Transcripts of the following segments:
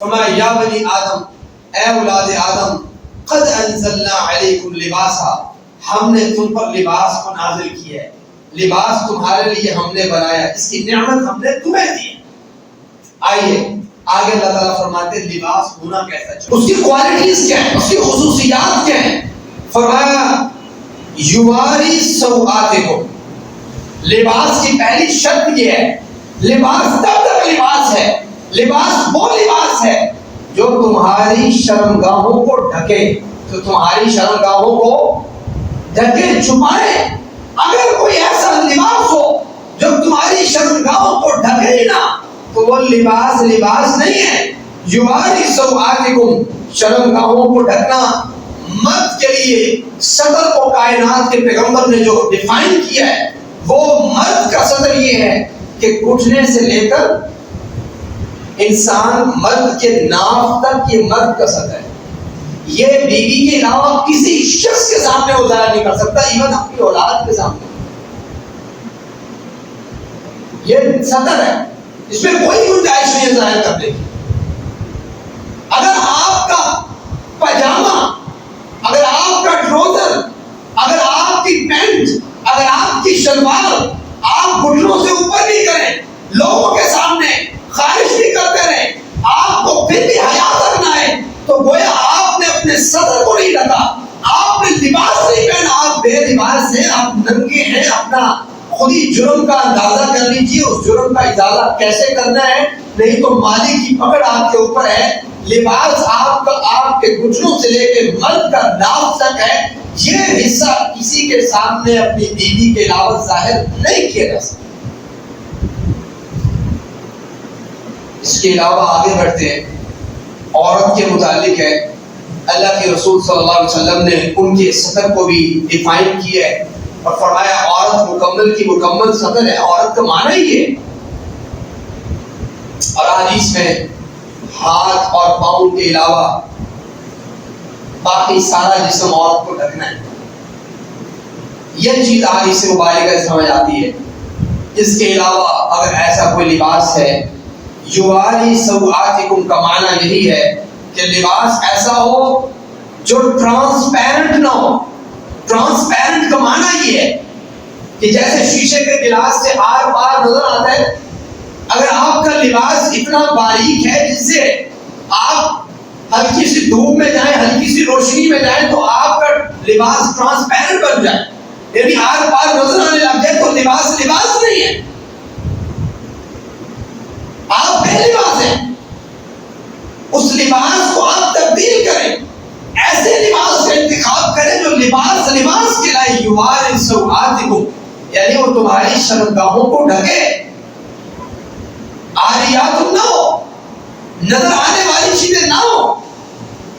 فرمایا یا بنی آدم، اے اولاد آدم، قد انزلنا علیکم لباسا، ہم نے تم پر لباس کو نازل کیا ہے، لباس تمہارے لیے ہم نے بنایا، اس کی نعمت ہم نے تمہیں دی ہے۔ آئیے آگے اللہ تعالیٰ فرماتے ہیں لباس ہونا کیسا چاہیے، اس کی کوالٹیز کیا ہیں، اس کی خصوصیات کیا ہیں۔ فرمایا یواری سوآتکم، لباس کی پہلی شرط یہ ہے، لباس تب تک لباس ہے، لباس وہ لباس ہے جو تمہاری شرمگاہوں کو ڈھکے، جو تمہاری شرمگاہوں کو ڈھکے چھپائے۔ اگر کوئی ایسا لباس ہو جو تمہاری شرمگاہوں کو ڈھکے ہی نہ تو وہ لباس نہیں ہے۔ یواری سوآتکم، شرمگاہوں کو ڈھکنا مرد کے لیے صدر کو کائنات کے پیغمبر نے جو ڈیفائن کیا ہے، وہ مرد کا صدر یہ ہے کہ گھٹنے سے لے کر انسان مرد کے ناف تک یہ مرد کا صدر ہے۔ یہ بیوی کے علاوہ کسی شخص کے سامنے وہ ظاہر نہیں کر سکتا، ایون اپنی اولاد کے سامنے۔ یہ صدر ہے، اس میں کوئی گنجائش نہیں ہے ظاہر کرنے کی۔ اگر آپ کا پاجامہ، اگر آپ کا ٹراؤزر، اگر آپ کی پینٹ، اگر آپ کی شلوار آپ گھٹنوں سے اوپر نہیں کریں، لوگوں کے سامنے خارش بھی کرتے رہے، آپ کو پھر بھی حیا تک نہ آئے، تو گویا آپ نے اپنے صدر کو نہیں ڈھکا، آپ نے لباس نہیں پہنا، آپ بے لباس ہیں، آپ ننگے ہیں۔ اپنا خود ہی جرم کا اندازہ کر لیجیے، اس جرم کا ازالہ کیسے کرنا ہے، نہیں تو مالک کی پکڑ آپ کے اوپر ہے۔ لباس آپ کا آپ کے گھٹنوں سے لے کے مرد کا ناف تک ہے، یہ حصہ کسی کے سامنے اپنی بیوی کے علاوہ ظاہر نہیں کیا جا سکتا۔ اس کے علاوہ آگے بڑھتے ہیں، عورت کے متعلق ہے، اللہ کے رسول صلی اللہ علیہ وسلم نے ان کے سطر کو بھی ڈیفائن کیا ہے اور فرمایا عورت مکمل کی مکمل سطر ہے، عورت کا معنی ہی ہے۔ اور حدیث میں ہاتھ اور پاؤں کے علاوہ باقی سارا جسم عورت کو ڈھکنا ہے۔ یہ چیز حدیث مبارکہ سمجھ آتی ہے۔ اس کے علاوہ اگر ایسا کوئی لباس ہے، یواری سوآتکم کا معنی یہی ہے کہ لباس ایسا ہو جو ٹرانسپیرنٹ نہ ہو۔ ٹرانسپیرنٹ کا معنی یہ ہے کہ جیسے شیشے کے گلاس سے آر پار نظر آتا ہے، اگر آپ کا لباس اتنا باریک ہے جس سے آپ ہلکی سی دھوپ میں جائیں، ہلکی سی روشنی میں جائیں تو آپ کا لباس ٹرانسپیرنٹ بن جائے، یعنی آر پار نظر آنے لگ جائے، تو لباس نہیں ہے، آپ بے لباس ہیں۔ اس لباس کو آپ تبدیل کریں، ایسے لباس کا انتخاب کریں جو لباس کے لائے یواری سوآتکم، یعنی وہ تمہاری شرمگاہوں کو ڈھکے، عاریات نہ ہو، نظر آنے والی چیزیں نہ ہو۔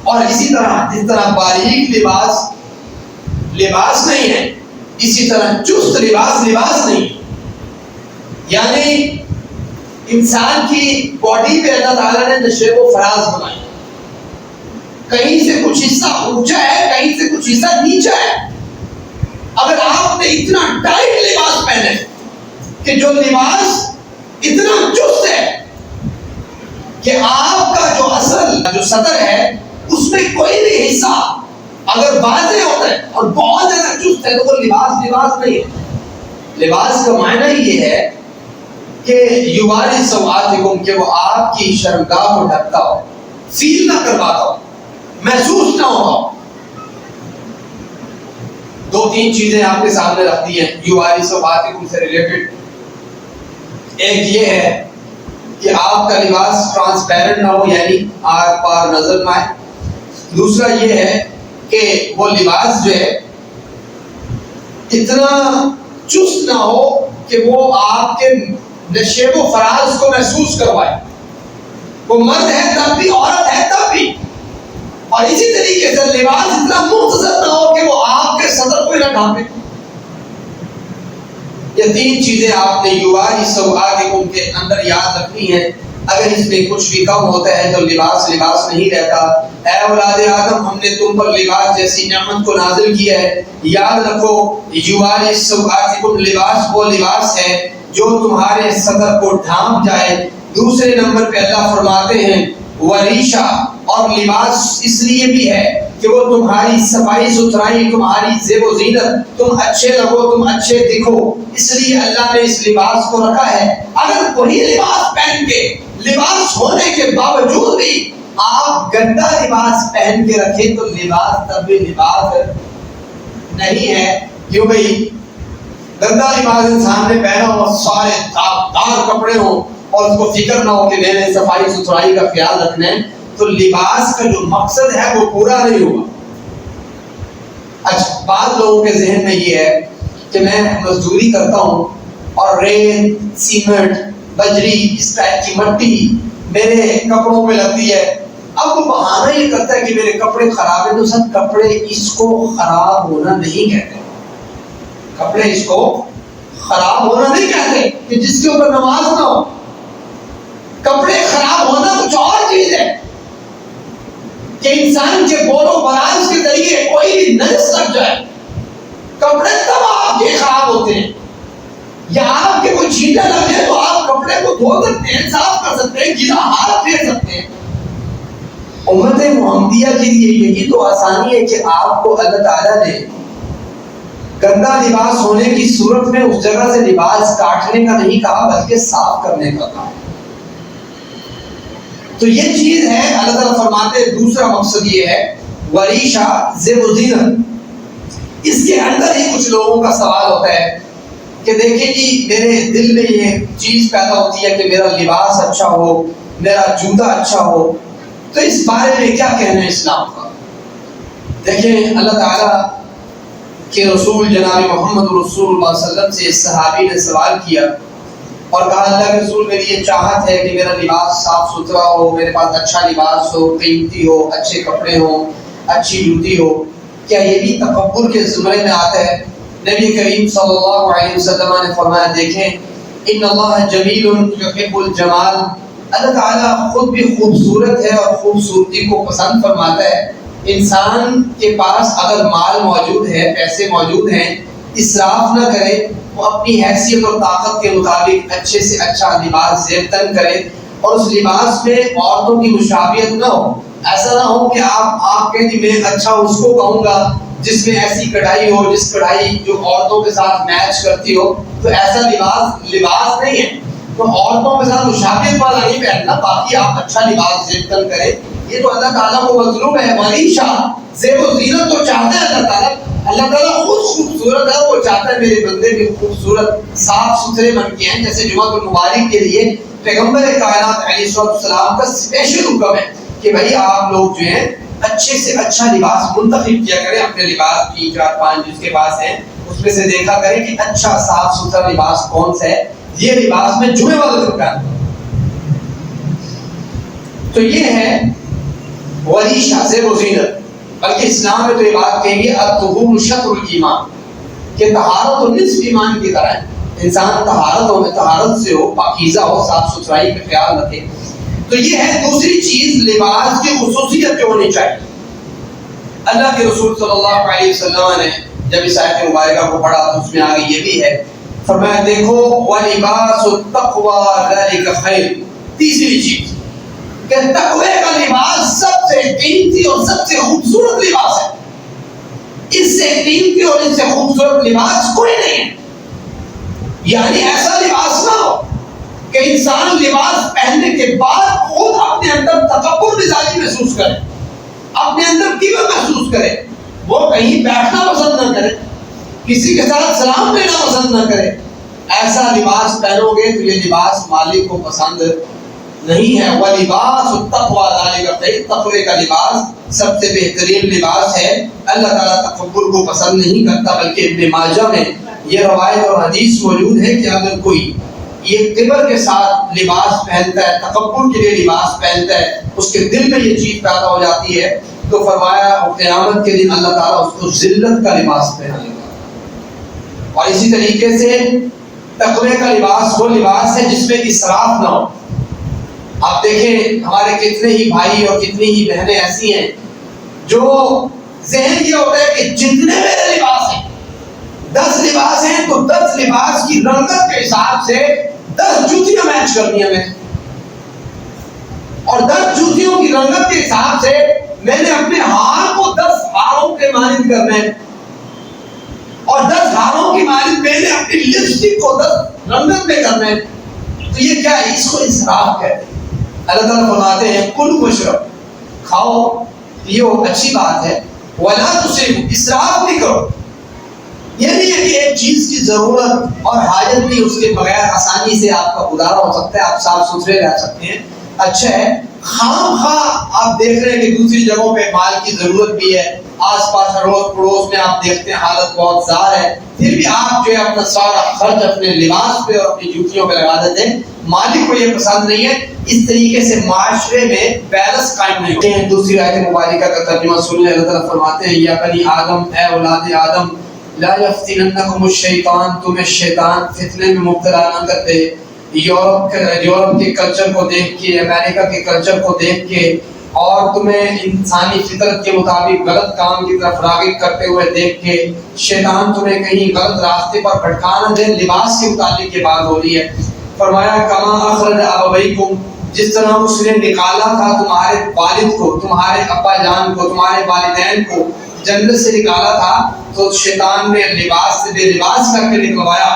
اور اسی طرح جس طرح باریک لباس نہیں ہے، اسی طرح چست لباس نہیں، یعنی انسان کی باڈی پہ اللہ تعالیٰ نے نشیب و فراز بنائی، کہیں سے کچھ حصہ اونچا ہے، کہیں سے کچھ حصہ نیچا ہے۔ اگر آپ نے اتنا ٹائٹ لباس پہنے کہ جو لباس اتنا چست ہے کہ آپ کا جو اصل جو صدر ہے اس میں کوئی بھی حصہ اگر واضح ہوتا ہے اور بہت زیادہ چست ہے تو وہ لباس نہیں ہے۔ لباس کا معنی یہ ہے کہ یواری سوآتکم، کہ وہ آپ کی شرمگاہ کو ڈھکتا ہو، فیل نہ کرواتا ہو، محسوس نہ ہوتا ہو۔ دو تین چیزیں آپ کے سامنے رکھ دی ہیں یواری سوآتکم سے ریلیٹڈ۔ ایک یہ ہے کہ آپ کا لباس ٹرانسپیرنٹ نہ ہو، یعنی آر پار نظر نہ آئے۔ دوسرا یہ ہے کہ وہ لباس جو ہے اتنا چست نہ ہو کہ وہ آپ کے نشیب و فراز کو محسوس کروائے، وہ مرد ہے تب بھی، عورت ہے تب بھی۔ اور اسی طریقے سے لباس اتنا مختصر نہ ہو کہ وہ آپ کے صدر کو ہی نہ ڈھانپے۔ یہ تین چیزیں آپ نے یواری سوآتکم کے اندر یاد رکھنی ہے۔ اگر اس میں کچھ بھی کم ہوتا ہے تو لباس نہیں رہتا۔ اے اولاد آدم، ہم نے تم پر لباس جیسی نعمت کو نازل کیا ہے۔ یاد رکھو یواری سوآتکم، لباس وہ لباس ہے جو تمہارے صدر کو ڈھانپ جائے۔ دوسرے نمبر پہ اللہ فرماتے ہیں وریشہ، اور لباس اس لیے بھی ہے کہ وہ تمہاری صفائی ستھرائی، تمہاری زیب و زینت، تم اچھے لگو، تم اچھے دکھو، اس لیے اللہ نے اس لباس کو رکھا ہے۔ اگر وہی لباس پہن کے، لباس ہونے کے باوجود بھی آپ گندا لباس پہن کے رکھیں تو لباس تب بھی لباس نہیں ہے۔ کیوں بھائی؟ گندا لباس انسان نے پہنا ہو، سارے دار کپڑے ہوں اور اس کو فکر نہ ہو کہ میں نے صفائی ستھرائی کا خیال رکھنا ہے، تو لباس کا جو مقصد ہے وہ پورا نہیں ہوگا۔ اچھا، بعض لوگوں کے ذہن میں یہ ہے کہ میں مزدوری کرتا ہوں اور ریت، سیمنٹ، بجری، اس ٹائپ کی مٹی میرے کپڑوں پہ لگتی ہے۔ اب وہ بہانہ یہ کرتا ہے کہ میرے کپڑے خراب ہیں، تو سب کپڑے اس کو خراب ہونا نہیں کہتے، کپڑے اس کو خراب ہونا نہیں کہتے کہ جس کے اوپر نماز نہ ہو۔ کپڑے خراب ہونا کچھ اور چیز ہے کہ انسان کے بول و براز کے ذریعے کوئی بھی نجس لگ جائے، کپڑے تب آپ کے خراب ہوتے ہیں، یا آپ کے کوئی چھینٹا لگ جائے تو آپ کپڑے کو دھو سکتے ہیں، صاف کر سکتے ہیں، گیلا ہاتھ پھیر سکتے ہیں۔ امت محمدیہ کے لیے یہی تو آسانی ہے کہ آپ کو اللہ تعالیٰ نے گندا لباس ہونے کی صورت میں اس جگہ سے لباس کاٹنے کا نہیں کہا بلکہ صاف کرنے کا کہا۔ تو یہ چیز ہے، اللہ تعالیٰ فرماتے ہیں دوسرا مقصد یہ ہے وریشہ، زیب و زینت۔ اس کے اندر ہی کچھ لوگوں کا سوال ہوتا ہے کہ دیکھیں جی میرے دل میں یہ چیز پیدا ہوتی ہے کہ میرا لباس اچھا ہو، میرا جوتا اچھا ہو، تو اس بارے میں کیا کہنا ہے اسلام کا؟ دیکھیں اللہ تعالیٰ کہ رسول جناب محمد رسول اللہ صلی اللہ علیہ وسلم سے اس صحابی نے سوال کیا اور کہا اللہ کے رسول میری یہ چاہت ہے کہ میرا لباس صاف ستھرا ہو، میرے پاس اچھا لباس ہو، قیمتی ہو، اچھے کپڑے ہوں، اچھی جوتی ہو، کیا یہ بھی تکبر کے زمرے میں آتا ہے؟ نبی کریم صلی اللہ علیہ وسلم نے فرمایا دیکھیں ان اللہ جمیل یحب الجمال، اللہ تعالیٰ خود بھی خوبصورت ہے اور خوبصورتی کو پسند فرماتا ہے۔ انسان کے پاس اگر مال موجود ہے، پیسے موجود ہیں، اسراف نہ کرے، وہ اپنی حیثیت اور طاقت کے مطابق اچھے سے اچھا لباس زیب تن کرے اور اس لباس میں عورتوں کی مشابہت نہ ہو۔ ایسا نہ ہو کہ آپ کہیں کہ میں اچھا اس کو کہوں گا جس میں ایسی کڑھائی ہو، جس کڑھائی جو عورتوں کے ساتھ میچ کرتی ہو، تو ایسا لباس نہیں ہے۔ تو عورتوں کے ساتھ مشابہت والا نہیں پہننا، باقی آپ اچھا لباس زیب تن کریں، یہ تو اللہ تعالیٰ کو مطلوب ہے۔ وریشہ، زیب و زینت تو چاہتا ہے اللہ تعالیٰ، اللہ تعالیٰ خود خوبصورت ہے، وہ چاہتا ہے میرے بندے بھی خوبصورت صاف ستھرے بن کے ہیں۔ جیسے جمعہ المبارک کے لیے پیغمبر کائنات علیہ السلام کا اسپیشل حکم ہے کہ بھائی آپ لوگ جو ہیں اچھے سے اچھا لباس منتخب کیا کریں، اپنے لباس 3 4 5 جس کے پاس ہیں اس میں سے دیکھا کریں کہ اچھا صاف ستھرا لباس کون سا ہے، یہ لباس میں جمعے والے دن پہنوں۔ تو یہ ہے وریشہ، زیب و زینت۔ بلکہ اسلام میں تو یہ بات کہیں گے الطہور شطر الایمان، کہ طہارت و نصف ایمان کی طرح ہے۔ انسان طہارت سے ہو، پاکیزہ ہو، صاف ستھرائی کا خیال رکھے۔ تو یہ ہے دوسری چیز لباس کی خصوصیت جو ہونی چاہیے۔ اللہ کے رسول صلی اللہ علیہ وسلم نے جب اس آیت مبارکہ کو پڑھا تو اس میں آگے یہ بھی ہے، فرمایا دیکھو وَلِبَاسُ التَّقْوَى ذَلِكَ خَيْرٌ، تیسری چیز کہ تقوی کا لباس سب سے قیمتی اور سب سے خوبصورت لباس ہے۔ اس سے قیمتی اور اس سے خوبصورت لباس کوئی نہیں ہے۔ یعنی ایسا لباس نہ ہو کہ انسان لباس پہننے کے بعد خود اپنے اندر تکبر مزاجی محسوس کرے، اپنے اندر کبر محسوس کرے، وہ کہیں بیٹھنا پسند نہ کرے، کسی کے ساتھ سلام لینا پسند نہ کرے۔ ایسا لباس پہنو گے تو یہ لباس مالک کو پسند نہیں ہے۔ وَلِبَاسُ التَّقْوَى ذَلِكَ خَيْرٌ، تقوی کا لباس سب سے بہترین لباس ہے۔ اللہ تعالیٰ تکبر کو پسند نہیں کرتا، بلکہ ابن ماجہ میں یہ روایت اور حدیث موجود ہے کہ اگر کوئی یہ کبر کے ساتھ لباس پہنتا ہے، تکبر کے لیے لباس پہنتا ہے، اس کے دل میں یہ چیز پیدا ہو جاتی ہے، تو فرمایا قیامت کے دن اللہ تعالیٰ اس کو ذلت کا لباس پہنائے گا۔ اور اسی طریقے سے تقوی کا لباس وہ لباس ہے جس میں اسراف نہ ہو۔ آپ دیکھیں ہمارے کتنے ہی بھائی اور کتنی ہی بہنیں ایسی ہیں جو ذہن یہ ہوتا ہے کہ جتنے میرے لباس ہیں، 10 لباس ہیں تو 10 لباس کی رنگت کے حساب سے 10 جوتیاں میچ کرنی ہیں میں۔ اور 10 جوتیوں کی رنگت کے حساب سے میں نے اپنے ہار کو 10 ہاروں کے مانند کرنا ہے، اور 10 ہاروں کی مانند میں نے اپنی لپسٹک کو 10 رنگت میں کرنا ہے. تو یہ کیا ہے؟ اس کو اسراف کہتے ہیں. اللہ تعالیٰ فرماتے ہیں کلوا واشربوا، کھاؤ پیو، اچھی بات ہے، ولا تسرفوا، اسراف نہیں کرو. یہ نہیں ہے کہ ایک چیز کی ضرورت اور حاجت بھی اس کے بغیر آسانی سے آپ کا گزارا ہو سکتا ہے، آپ صاف ستھرے رہ سکتے ہیں، اچھا ہے. خام خواہ آپ دیکھ رہے ہیں کہ دوسری جگہوں پہ مال کی ضرورت بھی ہے، آس پاس اڑوس پڑوس میں آپ دیکھتے ہیں حالت بہت زار ہے، پھر بھی آپ جو ہے اپنا سارا خرچ اپنے لباس پہ اور اپنی جوتیوں پہ لگا دیتے ہیں. مالک کو یہ پسند نہیں ہے. اس طریقے سے معاشرے میں بیلنس قائم نہیں ہوتے ہیں. دوسری آیت مبارکہ کا ترجمہ سن لیں. اللہ تعالیٰ فرماتے ہیں یا بنی آدم، اے اولاد آدم، لا یفتننکم الشیطان، تمہیں شیطان فتنے میں مبتلا نہ کر دے. یورپ کے کلچر کو دیکھ کے، امریکہ کے کلچر کو دیکھ کے، اور تمہیں انسانی فطرت کے مطابق غلط کام کی طرف راغب کرتے ہوئے دیکھ کے شیطان تمہیں کہیں غلط راستے پر بھٹکا نہ دے. لباس کے متعلق یہ بات ہو رہی ہے. فرمایا کما اخرج ابویکم، جس طرح اس نے نکالا تھا تمہارے والد کو، تمہارے ابا جان کو، تمہارے والدین کو جنت سے نکالا تھا، تو شیطان نے لباس سے بے لباس کر کے نکلوایا.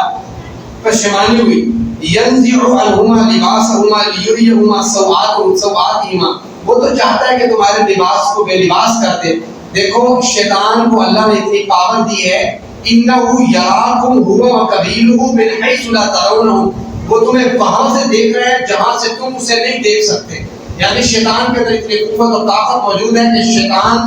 پشیمانی ہوئی. ينزع عنهما لباسهما ليريهما سوآتهما، وہ تو چاہتا ہے کہ تمہارے لباس کو بے لباس کر دے. دیکھو شیطان کو اللہ نے اتنی پاور دی ہے، انه يراكم هو وقبيله من حيث لا ترونهم، وہ تمہیں وہاں سے دیکھ رہے ہیں جہاں سے تم اسے نہیں دیکھ سکتے. یعنی شیطان کے اندر اتنی قوت اور طاقت موجود ہے کہ شیطان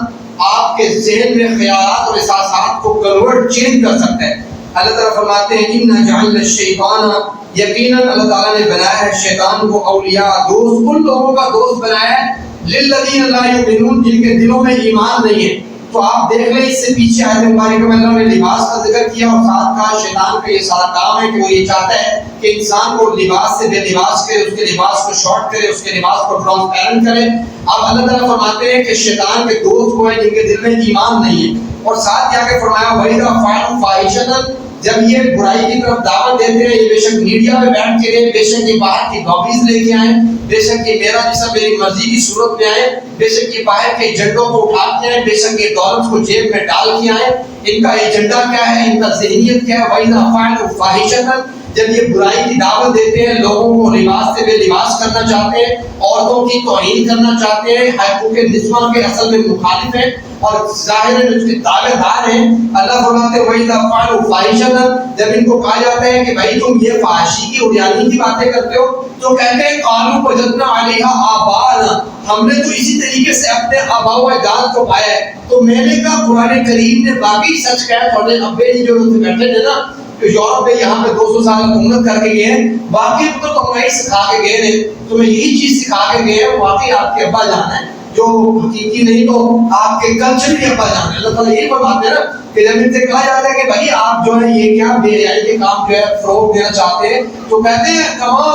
آپ کے ذہن میں خیالات اور احساسات کو کنورٹ چینج کر سکتا ہے. اللہ تعالیٰ فرماتے ہیں اِنَّا جَعَلْنَا الشَّيْطَانَ، یقیناً اللہ تعالیٰ نے بنایا ہے شیطان کو اولیاء، دوست، ان لوگوں کا دوست بنایا ہے لِلَّذِينَ لَا يُؤْمِنُونَ، جن کے دلوں میں ایمان نہیں ہے. تو آپ دیکھ لیں اس سے پیچھے آیت مبارکہ میں اللہ نے لباس کا ذکر کیا اور ساتھ کہا شیطان کا یہ سارا کام ہے کہ وہ یہ چاہتا ہے کہ انسان کو لباس سے بے لباس کرے، اس کے لباس کو شارٹ کرے، اس کے لباس کو ٹرانسپیرنٹ کرے. اب اللہ تعالیٰ فرماتے ہیں کہ شیطان کے دوست وہ ہیں جن کے دل میں ایمان نہیں ہے. اور ساتھ کیا کہ فرمایا وَإِذَا فَعَلُوا فَاحِشَةً، جب یہ برائی کی طرف دعوت دیتے ہیں، یہ بے شک میڈیا میں بیٹھ کے رہے، بے شک یہ باہر کی گاڑیز لے کے آئیں، بے شک یہ میرا جیسا میری مرضی کی صورت میں آئے، بے شک یہ باہر کے ایجنڈوں کو اٹھا کے آئیں، بے شک یہ دولت کو جیب میں ڈال کے آئیں. ان کا ایجنڈا کیا ہے، ان کا ذہنیت کیا ہے؟ وَإِذَا فَعَلُوا فَاحِشَةً، جب یہ برائی کی دعوت دیتے ہیں، لوگوں کو لباس سے بے لباس کرنا چاہتے ہیں، عورتوں کی توہین کرنا چاہتے ہیں، حقوق نسواں کے اصل میں مخالف ہیں اور ظاہر اس کے دعوے دار ہیں. اللہ فرماتے ہیں وَإِذَا فَعَلُوا فَاحِشَةً، جب ان کو کہا جاتا ہے کہ بھائی تم یہ فحاشی کی اڑیانی کی باتیں کرتے ہو، تو کہتے ہیں قَالُوا وَجَدْنَا عَلَيْهَا آبَاءَنَا، ہم نے تو اسی طریقے سے اپنے آباء و اجداد کو پایا ہے. تو میں نے کہا قرآن کریم نے باقی سچ کہا ہے. تھوڑے ابے جو بیٹھے تھے نا یورپ میں یہاں پہ 200 سال حکومت کر کے گئے ہیں، واقعی تو تمہیں سکھا کے گئے ہیں، تمہیں یہی چیز سکھا کے گئے ہیں، واقعی آپ کے ابا جان ہیں جو حقیقی نہیں تو آپ کے کلچر بھی ابا جان ہے. اللہ تعالیٰ یہی فرماتے ہیں نا کہ جب ان سے کہا جاتا ہے کہ بھائی آپ جو ہے یہ کیا بے حیائی کے کام جو ہے فروغ دینا چاہتے ہیں، تو کہتے ہیں کما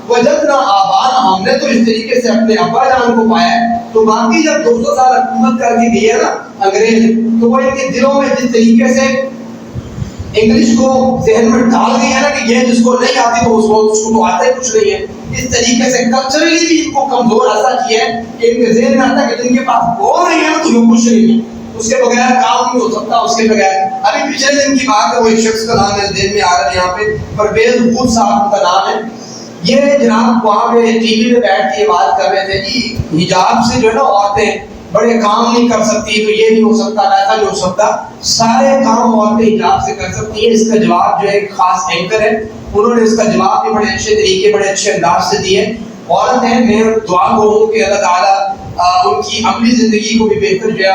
وجدنا آبانا، ہم نے تو اس طریقے سے اپنے ابا جان کو پایا ہے. تو باقی جب 200 سال حکومت کر کے گئی ہے نا انگریز، تو وہ ان کے دلوں میں جس طریقے سے انگلش کو ذہن میں ڈال گئی ہے نا کہ یہ جس کو نہیں آتی تو اس کو تو آتا ہی کچھ نہیں ہے، اس طریقے سے کلچرلی بھی ان کو کمزور ایسا کیا ہے کہ ان کے ذہن میں آتا ہے کہ جن کے پاس وہ نہیں ہے تو یہ کچھ نہیں ہے، اس کے بغیر کام نہیں ہو سکتا، اس کے بغیر. ابھی پچھلے دن کی بات ہے، وہ ایک شخص کا نام میرے ذہن میں آ رہا ہے یہاں پہ، پرویز حود صاحب کا نام ہے. یہ جناب وہاں پہ ٹی وی پہ بیٹھ کے بات کر رہے تھے جی حجاب سے جو ہے نا عورتیں بڑے کام نہیں کر سکتی، تو یہ نہیں ہو سکتا، ایسا نہیں ہو سکتا، سارے کام عورتیں حجاب سے کر سکتی ہیں. اس کا جواب جو ہے ایک خاص اینکر ہے، انہوں نے اس کا جواب بھی بڑے اچھے طریقے بڑے اچھے انداز سے دیے. عورت ہے، میں دعا گو ہوں کہ اللہ تعالیٰ ان کی عملی زندگی کو بھی بہتر جو ہے